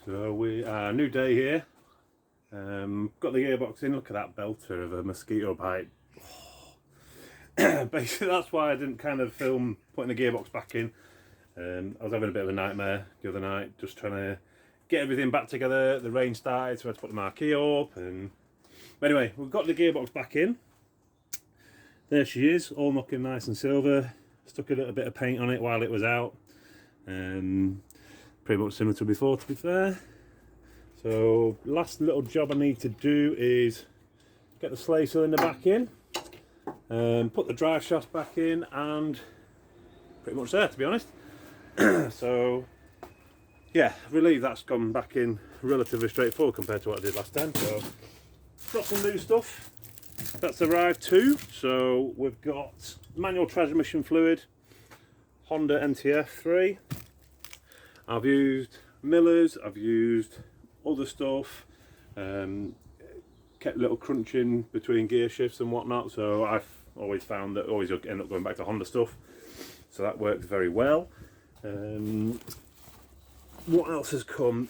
So new day here. Got the gearbox in. Look at that belter of a mosquito bite. Basically, that's why I didn't kind of film putting the gearbox back in. I was having a bit of a nightmare the other night, just trying to get everything back together. The rain started, so I had to put the marquee up. But anyway, we've got the gearbox back in. There she is, all looking nice and silver. Stuck a little bit of paint on it while it was out. Pretty much similar to before, to be fair. So last little job I need to do is get the sleigh cylinder back in, put the drive shaft back in, and pretty much there, to be honest. So yeah, relieved that's gone back in relatively straightforward compared to what I did last time. So got some new stuff that's arrived too. So we've got manual transmission fluid, Honda NTF3. I've used Miller's, I've used other stuff, kept a little crunching between gear shifts and whatnot, so I've always found that I always end up going back to Honda stuff, so that works very well. What else has come?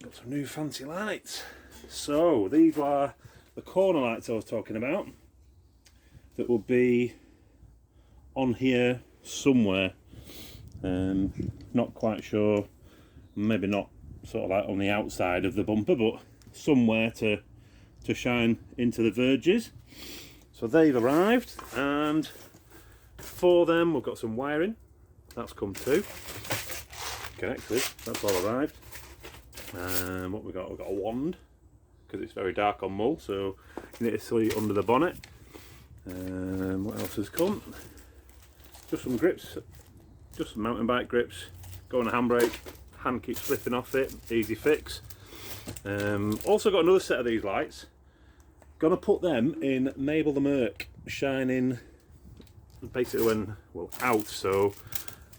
Got some new fancy lights. So these are the corner lights I was talking about that will be on here somewhere. Not quite sure, maybe not sort of like on the outside of the bumper, but somewhere to shine into the verges. So they've arrived, and for them we've got some wiring that's come too, connected, that's all arrived. What we've got a wand, because it's very dark on Mull, so you need to see under the bonnet. What else has come? Just some grips, just some mountain bike grips. Go on a handbrake, hand keeps slipping off it, easy fix. Also got another set of these lights. Gonna put them in Mabel the merc, shining basically when, well, out, so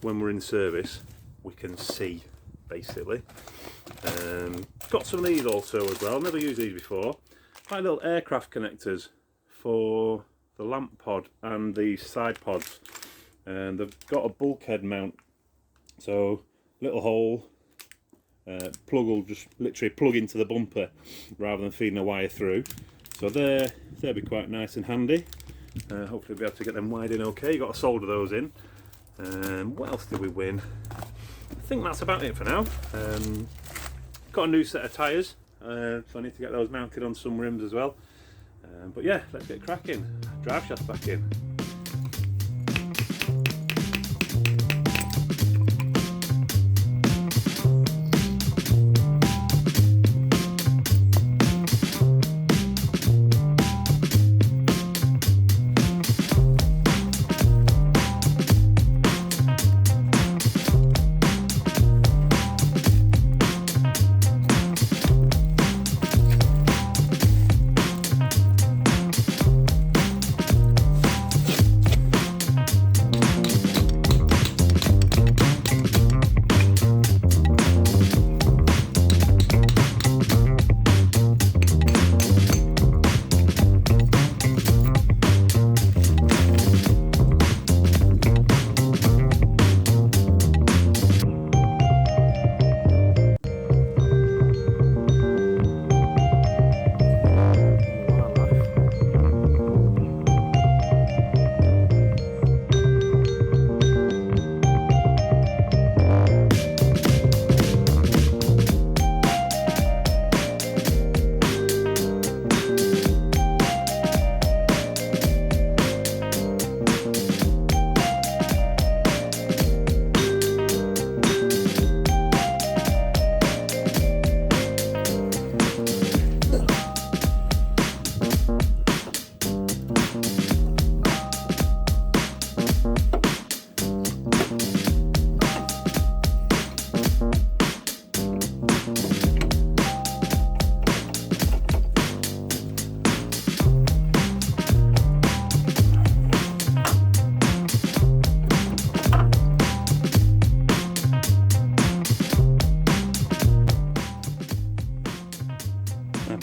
when we're in service we can see, basically. Got some of these also as well, never used these before. Quite little aircraft connectors for the lamp pod and the side pods. And they've got a bulkhead mount, so little hole, plug will just literally plug into the bumper rather than feeding a wire through. So they'll be quite nice and handy. Hopefully we'll be able to get them wired in okay. You've got to solder those in. What else did we win? I think that's about it for now. Got a new set of tyres, so I need to get those mounted on some rims as well. But yeah, let's get cracking. Drive shaft back in.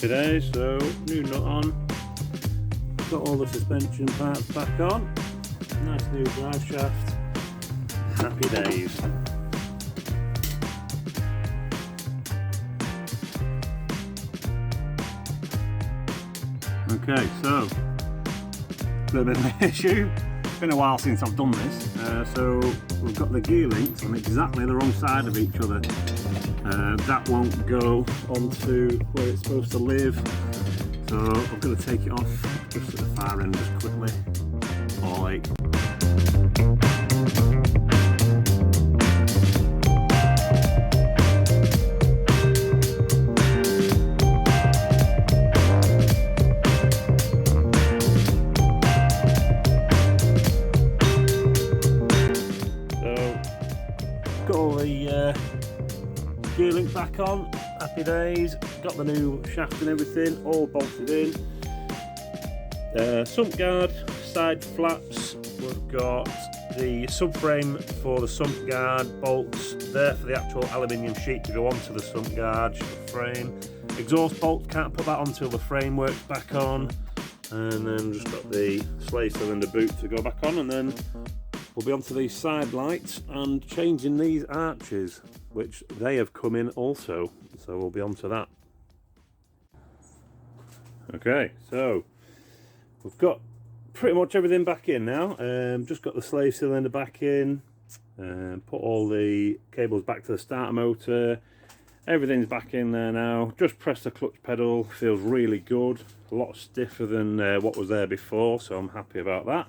Happy days. So new nut on, got all the suspension parts back on, nice new drive shaft. Happy days. Okay, so a little bit of an issue. It's been a while since I've done this. So we've got the gear links on exactly the wrong side of each other. That won't go onto where it's supposed to live. So I'm going to take it off just at the far end just quickly. Alright. Got all the gear link back on, happy days, got the new shaft and everything all bolted in. Sump guard, side flaps, we've got the subframe for the sump guard, bolts there for the actual aluminium sheet to go onto the sump guard frame. Exhaust bolt, can't put that on until the frame works back on, and then just got the slave cylinder boot to go back on, and then we'll be onto these side lights and changing these arches, which they have come in also, so we'll be onto that. Okay, so we've got pretty much everything back in now. Just got the slave cylinder back in, put all the cables back to the starter motor. Everything's back in there now. Just pressed the clutch pedal, feels really good. A lot stiffer than what was there before, so I'm happy about that.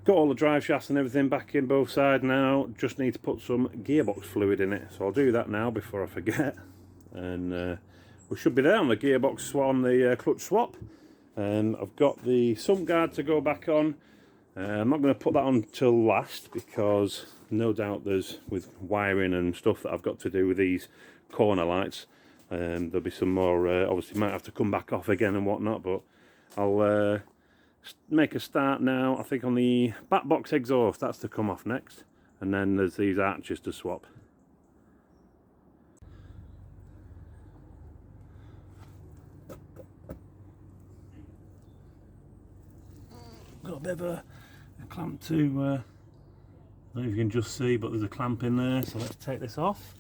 Got all the drive shafts and everything back in both sides now. Just need to put some gearbox fluid in it, so I'll do that now before I forget. And we should be there on the gearbox, on the clutch swap. I've got the sump guard to go back on. I'm not going to put that on till last because no doubt there's, with wiring and stuff that I've got to do with these corner lights, there'll be some more, obviously might have to come back off again and whatnot, but I'll make a start now. I think on the back box exhaust, that's to come off next, and then there's these arches to swap. Got a bit of a clamp to, I don't know if you can just see, but there's a clamp in there, so let's take this off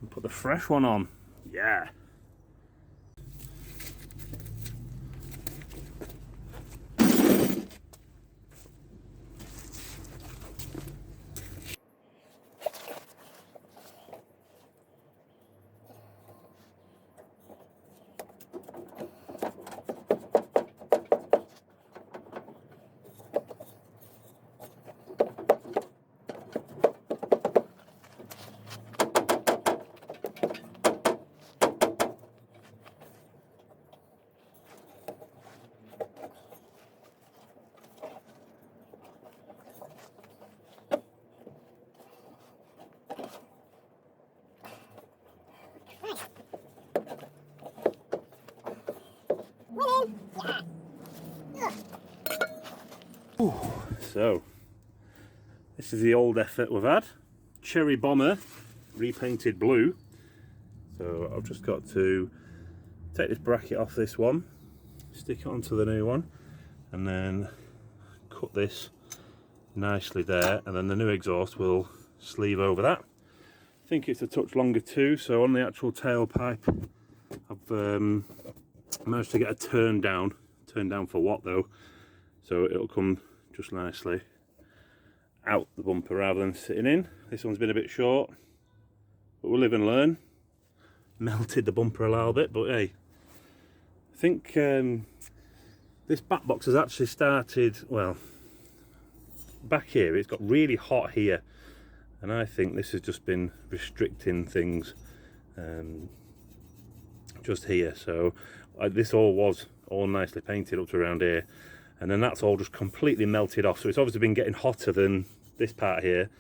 and put the fresh one on. Yeah. So, this is the old effort we've had. Cherry Bomber, repainted blue. So I've just got to take this bracket off this one, stick it onto the new one, and then cut this nicely there, and then the new exhaust will sleeve over that. I think it's a touch longer too, so on the actual tailpipe I've managed to get a turn down for what though, so it'll come just nicely out the bumper rather than sitting in. This one's been a bit short, but we'll live and learn. Melted the bumper a little bit, but hey, I think this back box has actually started, well, back here it's got really hot here, and I think this has just been restricting things just here. So this all was all nicely painted up to around here, and then that's all just completely melted off, so it's obviously been getting hotter than this part here.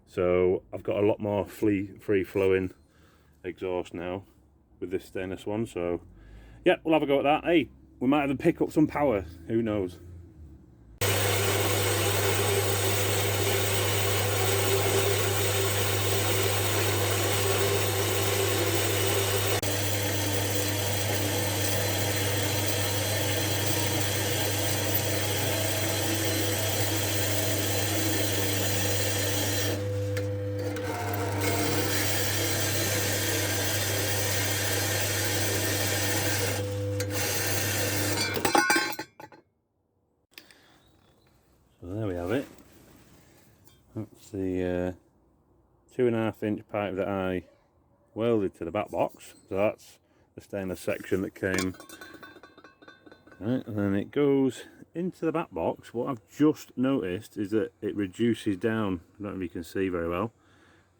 So I've got a lot more free flowing exhaust now with this stainless one. So yeah, we'll have a go at that. Hey, we might even pick up some power, who knows. the 2.5-inch pipe that I welded to the back box. So that's the stainless section that came. Right, and then it goes into the back box. What I've just noticed is that it reduces down, I don't know if you can see very well,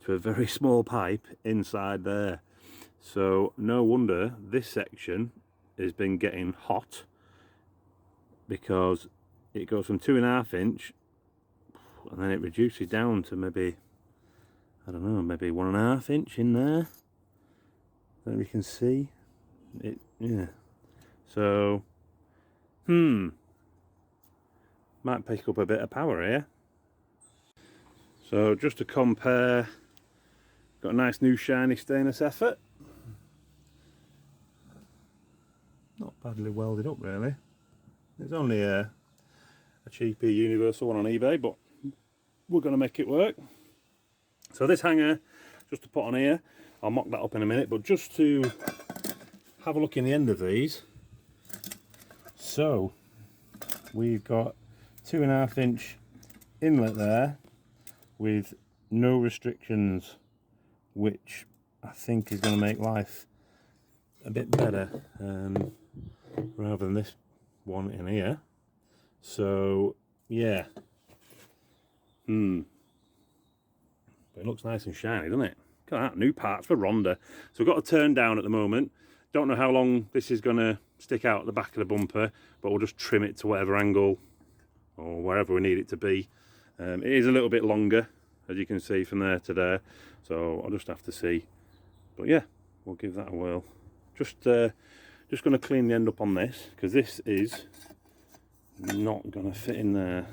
to a very small pipe inside there. So no wonder this section has been getting hot, because it goes from 2.5-inch and then it reduces down to maybe, I don't know, maybe 1.5-inch in there. I don't know if you can see it. Yeah, so might pick up a bit of power here. So just to compare, got a nice new shiny stainless effort. Not badly welded up really. It's only a cheapy universal one on eBay, but we're going to make it work. So this hanger, just to put on here, I'll mock that up in a minute, but just to have a look in the end of these. So we've got 2.5-inch inlet there with no restrictions, which I think is going to make life a bit better rather than this one in here. So yeah, but it looks nice and shiny, doesn't it? Look at that, new parts for Ronda. So we've got a turn down at the moment. Don't know how long this is going to stick out at the back of the bumper, but we'll just trim it to whatever angle or wherever we need it to be. It is a little bit longer, as you can see from there to there, so I'll just have to see. But yeah, we'll give that a whirl. Just going to clean the end up on this, because this is not going to fit in there.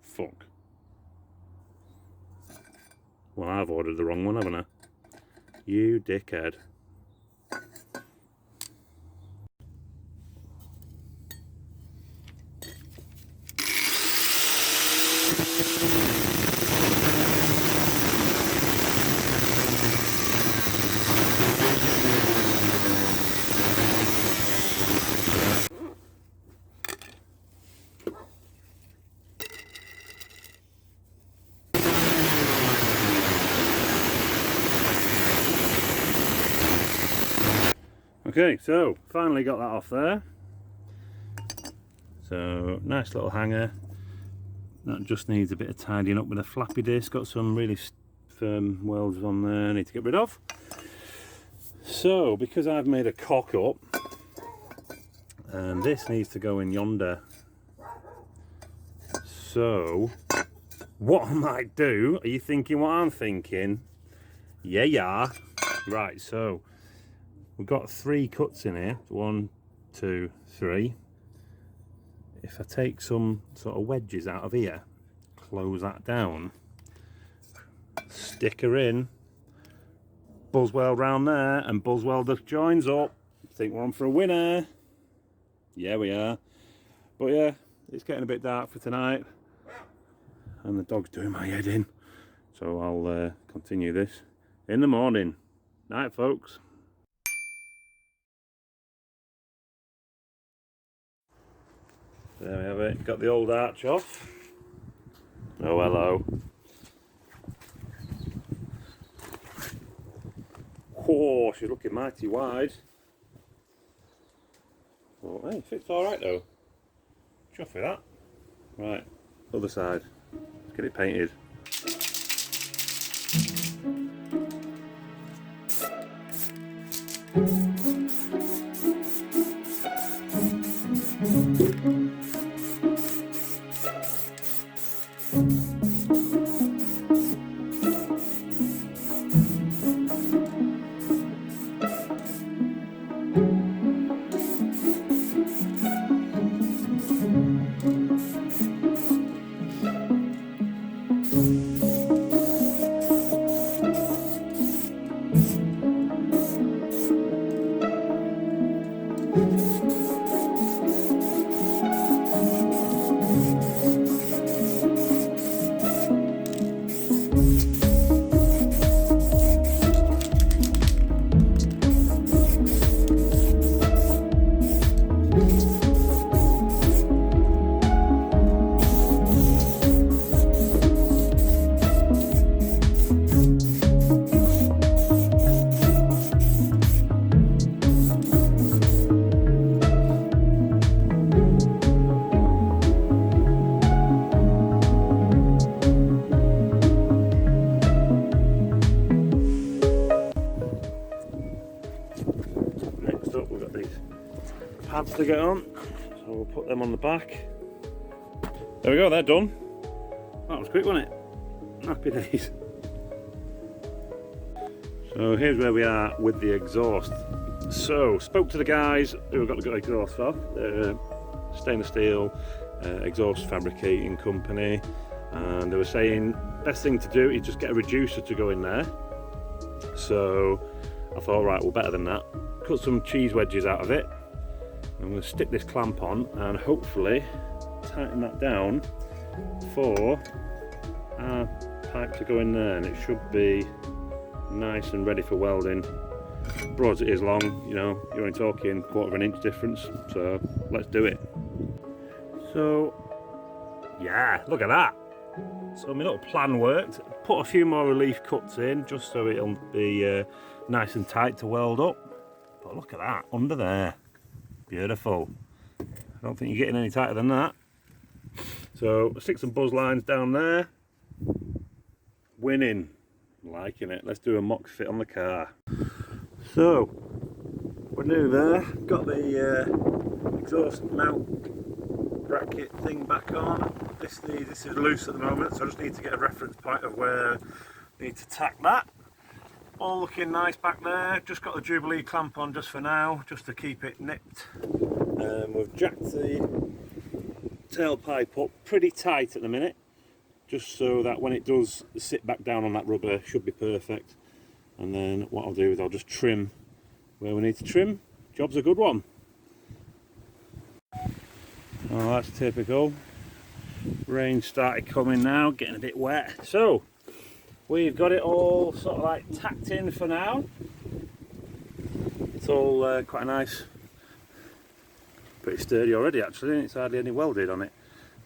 Fuck. Well, I've ordered the wrong one, haven't I? You dickhead. Okay, so finally got that off there. So nice little hanger. That just needs a bit of tidying up with a flappy disc. Got some really firm welds on there I need to get rid of. So because I've made a cock up, and this needs to go in yonder. So what I might do, are you thinking what I'm thinking? Yeah. Right, so we've got 3 cuts in here. 1, 2, 3. If I take some sort of wedges out of here, close that down, stick her in, buzz weld round there, and buzz weld the joins up. Think we're on for a winner. Yeah, we are. But yeah, it's getting a bit dark for tonight, and the dog's doing my head in. So I'll continue this in the morning. Night, folks. There we have it, got the old arch off. Oh, hello. Whoa, she's looking mighty wide. Well, hey, fits alright though. Chuff with that. Right, other side. Let's get it painted. to get on, so we'll put them on the back. There we go, they're done. That was quick, wasn't it? Happy days. So here's where we are with the exhaust. So, spoke to the guys who have got the exhaust off. Stainless steel exhaust fabricating company, and they were saying best thing to do is just get a reducer to go in there. So I thought, right, well, better than that, cut some cheese wedges out of it. I'm going to stick this clamp on and hopefully tighten that down for our pipe to go in there, and it should be nice and ready for welding. Broad as it is long, you know, you're only talking 1/4 of an inch difference, so let's do it. So yeah, look at that. So my little plan worked. Put a few more relief cuts in just so it'll be nice and tight to weld up. But look at that, under there. Beautiful. I don't think you're getting any tighter than that. So stick some buzz lines down there. Winning. Liking it. Let's do a mock fit on the car. So we're new there. Got the exhaust mount bracket thing back on. This is loose at the moment, so I just need to get a reference point of where I need to tack that. All looking nice back there. Just got the Jubilee clamp on just for now, just to keep it nipped. We've jacked the tailpipe up pretty tight at the minute, just so that when it does sit back down on that rubber, it should be perfect. And then what I'll do is I'll just trim where we need to trim. Job's a good one. Oh, that's typical. Rain started coming now, getting a bit wet. So we've got it all sort of like tacked in for now. It's all quite nice, pretty sturdy already actually, and it's hardly any welded on it.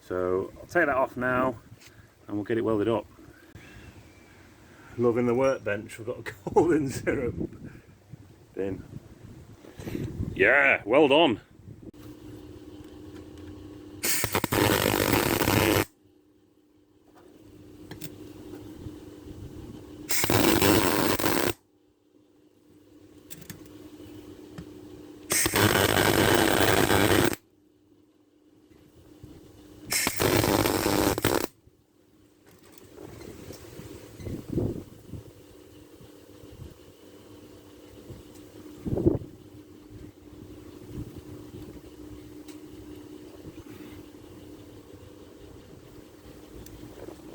So I'll take that off now and we'll get it welded up. Loving the workbench. We've got a golden syrup bin. Yeah, well done.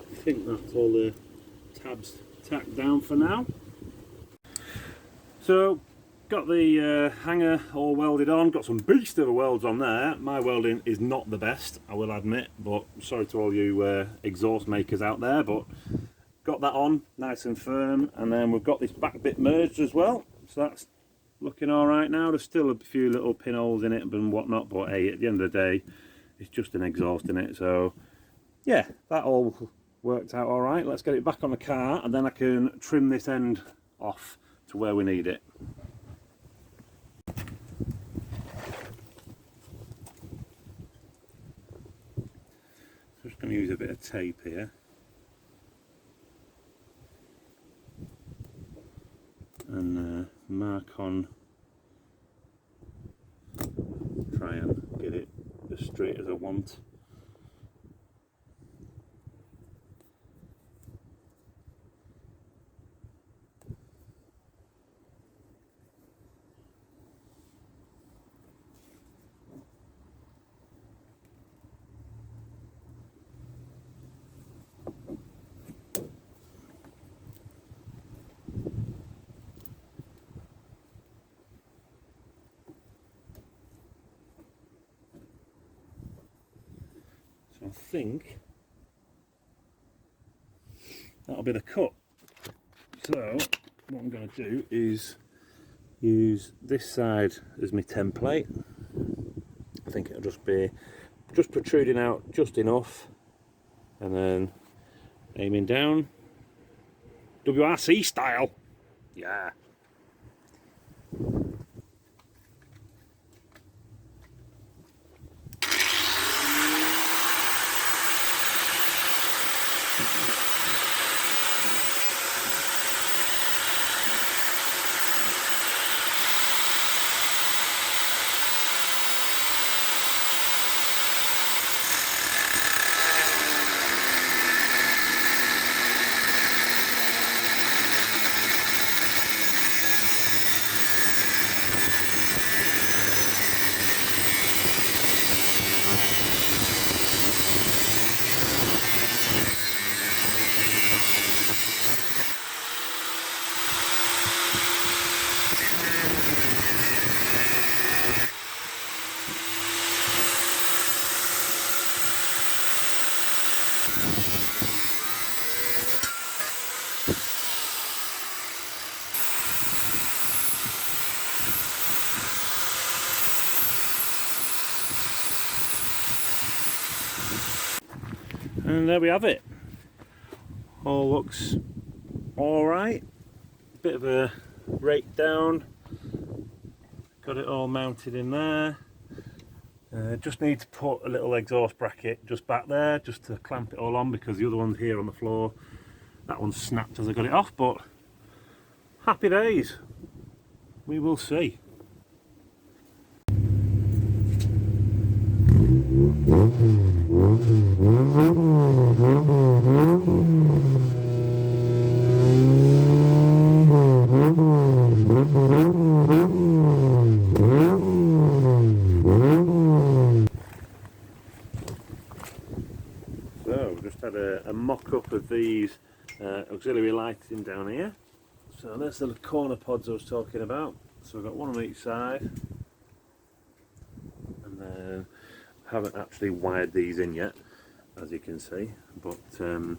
I think that's all the tabs tacked down for now. So got the hanger all welded on, got some beast of welds on there. My welding is not the best, I will admit, but sorry to all you exhaust makers out there, but got that on nice and firm. And then we've got this back bit merged as well, so that's looking all right now. There's still a few little pinholes in it and whatnot, but hey, at the end of the day it's just an exhaust in it. So yeah, that all worked out all right. Let's get it back on the car and then I can trim this end off to where we need it. Just going to use a bit of tape here and mark on, try and get it as straight as I want. I think that'll be the cut. So what I'm going to do is use this side as my template. I think it'll just be protruding out just enough and then aiming down WRC style. Yeah. And there we have it. All looks alright. Bit of a rake down. Got it all mounted in there. Just need to put a little exhaust bracket just back there, just to clamp it all on, because the other one's here on the floor. That one snapped as I got it off, but happy days. We will see. So, just had a mock-up of these auxiliary lighting down here. So there's the corner pods I was talking about. So I've got one on each side, and then haven't actually wired these in yet, as you can see. But so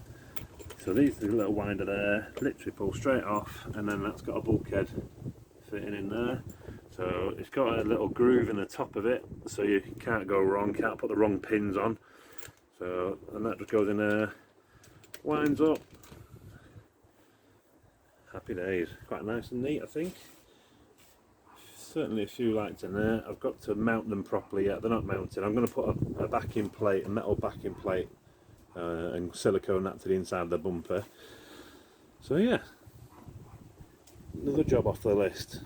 these are a little winder there, literally pull straight off, and then that's got a bulkhead fitting in there. So it's got a little groove in the top of it, so you can't go wrong, can't put the wrong pins on. So, and that just goes in there, winds up. Happy days. Quite nice and neat, I think. Certainly a few lights in there. I've got to mount them properly yet. They're not mounted. I'm going to put a backing plate, a metal backing plate, and silicone that to the inside of the bumper. So yeah, another job off the list.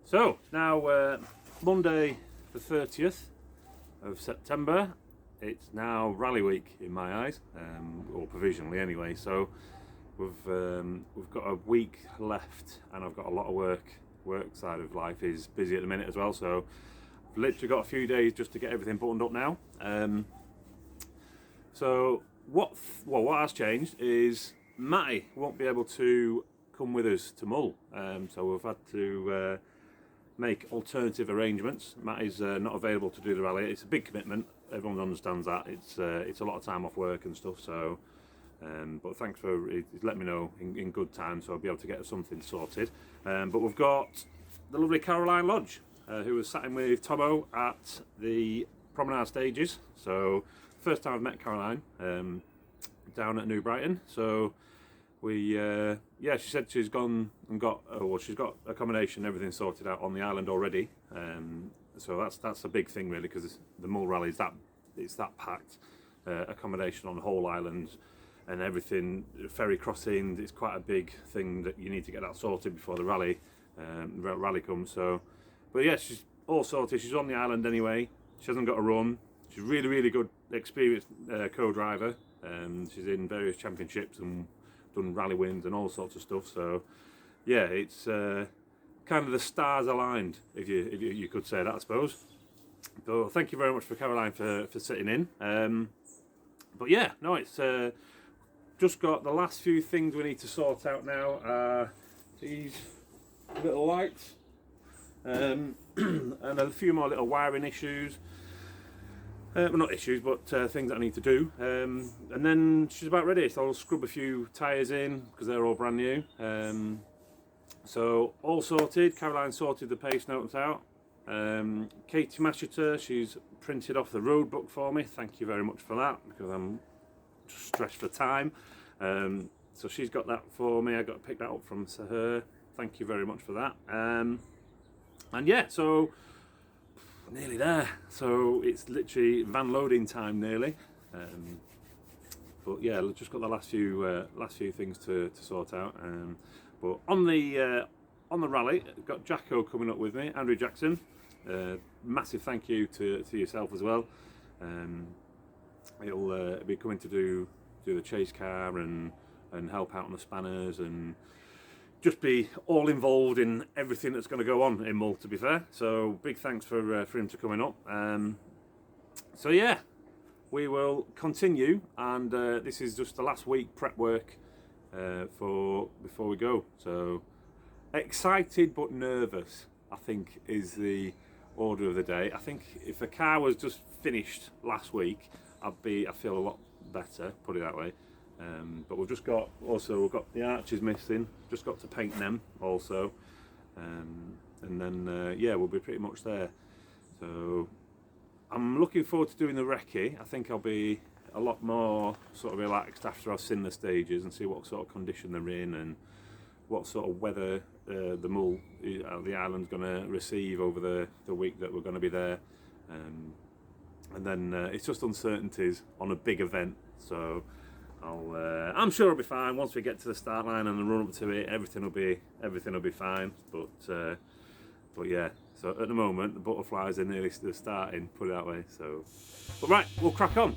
So now Monday the 30th of September. It's now rally week in my eyes, or provisionally anyway. So we've got a week left, and I've got a lot of work. Work side of life is busy at the minute as well. So I've literally got a few days just to get everything buttoned up now. So what has changed is Matty won't be able to come with us to Mull. So we've had to make alternative arrangements. Matty's not available to do the rally. It's a big commitment. Everyone understands that. It's a lot of time off work and stuff. So, but thanks for letting me know in good time, so I'll be able to get something sorted. But we've got the lovely Caroline Lodge, who was sat in with Tomo at the promenade stages. So first time I've met Caroline down at New Brighton. So we yeah, she said she's gone and got she's got accommodation, everything sorted out on the island already. So that's a big thing really, because the Mull rally is that packed. Accommodation on the whole island and everything, ferry crossing. It's quite a big thing that you need to get that sorted before the rally comes. So, but yeah, she's all sorted. She's on the island anyway. She hasn't got a run. She's really good, experienced co-driver. She's in various championships and done rally wins and all sorts of stuff. So yeah, it's kind of the stars aligned, if you could say that, I suppose. So thank you very much for Caroline for sitting in. But yeah, no, it's just got the last few things we need to sort out now. These little lights, and a few more little wiring issues. Well, not issues, but things that I need to do. And then she's about ready, so I'll scrub a few tyres in because they're all brand new. So all sorted. Caroline sorted the pace notes out. Katie Mashiter, she's printed off the road book for me. Thank you very much for that, because I'm just stretched for time. So she's got that for me. I got to pick that up from her. Thank you very much for that. And yeah, so nearly there. So it's literally van loading time nearly. But yeah, just got the last few things to sort out. But on the rally, I've got Jacko coming up with me, Andrew Jackson. Massive thank you to yourself as well. He'll be coming to do the chase car and help out on the spanners and just be all involved in everything that's going to go on in Mull, to be fair. So big thanks for him to coming up. So yeah, we will continue, and this is just the last week prep work before we go. So excited but nervous, I think, is the order of the day. I think if the car was just finished last week, I feel a lot better, put it that way. But we've got the arches missing, just got to paint them also. and then yeah, we'll be pretty much there. So I'm looking forward to doing the recce. I think I'll be a lot more sort of relaxed after I've seen the stages and see what sort of condition they're in and what sort of weather the Mull, the island's going to receive over the week that we're going to be there. And then it's just uncertainties on a big event. So I'm sure it'll be fine once we get to the start line and the run up to it. Everything will be fine. But yeah. So at the moment, the butterflies are nearly starting. Put it that way. So, but right, we'll crack on.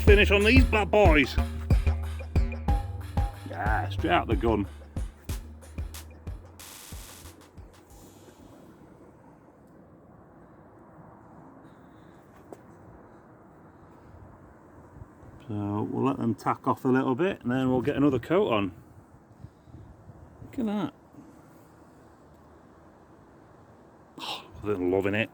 finish on these bad boys. Yeah, straight out the gun. So we'll let them tack off a little bit and then we'll get another coat on. Look at that. Oh, I'm loving it.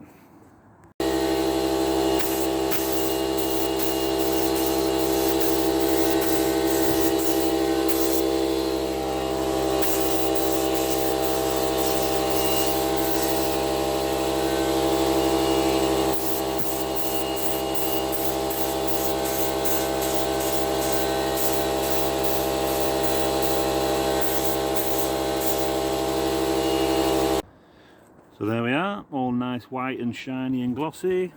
So there we are, all nice white and shiny and glossy.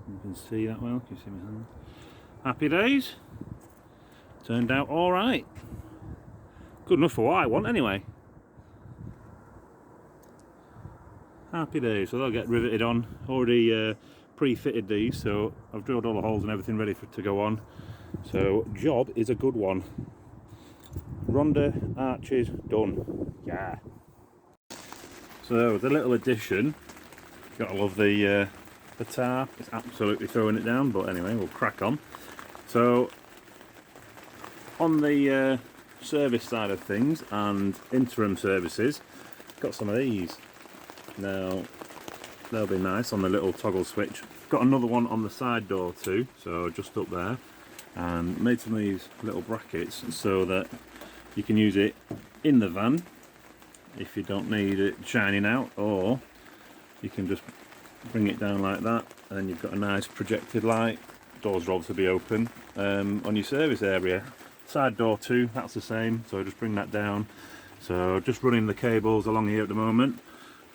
You can see that well, can you see my hand? Happy days. Turned out alright. Good enough for what I want anyway. Happy days, so they'll get riveted on. Already pre-fitted these, so I've drilled all the holes and everything ready to go on. So job is a good one. Ronda arches done. Yeah. So the little addition, gotta love the tar, it's absolutely throwing it down, but anyway, we'll crack on. So on the service side of things and interim services, got some of these. Now they'll be nice on the little toggle switch. Got another one on the side door too, so just up there, and made some of these little brackets so that you can use it in the van if you don't need it shining out, or you can just bring it down like that and then you've got a nice projected light. Doors will obviously be open on your service area. Side door too, that's the same, so just bring that down. So just running the cables along here at the moment,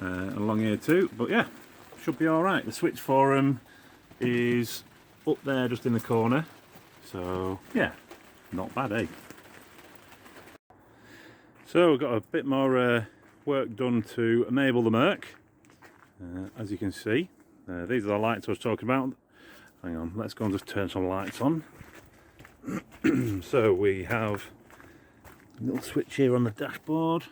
along here too, but yeah, should be alright. The switch for them is up there just in the corner, so yeah, not bad, eh? So we've got a bit more work done to Mabel the merc, as you can see. These are the lights I was talking about. Hang on, let's go and just turn some lights on. So we have a little switch here on the dashboard.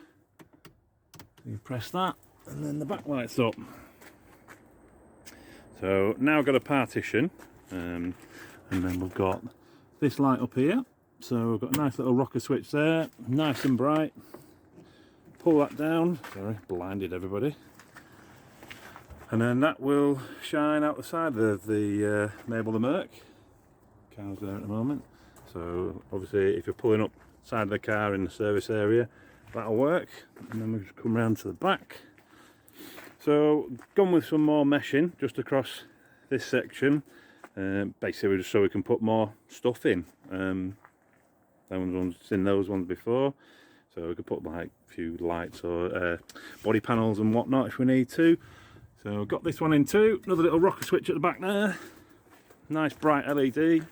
You press that and then the back lights up. So now I've got a partition, and then we've got this light up here. So we've got a nice little rocker switch there, nice and bright. Pull that down, sorry, blinded everybody. And then that will shine out the side of the Mabel the merc. Car's there at the moment. So obviously if you're pulling up side of the car in the service area, that'll work. And then we'll just come round to the back. So gone with some more meshing just across this section. Basically just so we can put more stuff in. I've seen those ones before, so we could put like a few lights or body panels and whatnot if we need to. So I've got this one in too, another little rocker switch at the back there, nice bright LED,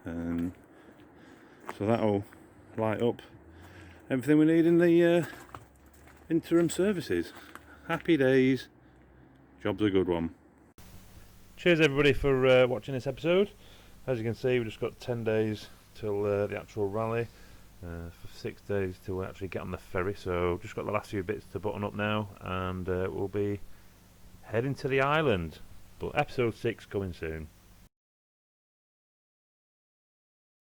so that'll light up everything we need in the interim services. Happy days, job's a good one. Cheers everybody for watching this episode. As you can see, we've just got 10 days till the actual rally, for 6 days till we actually get on the ferry, so just got the last few bits to button up now, and we'll be heading to the island, but episode 6 coming soon.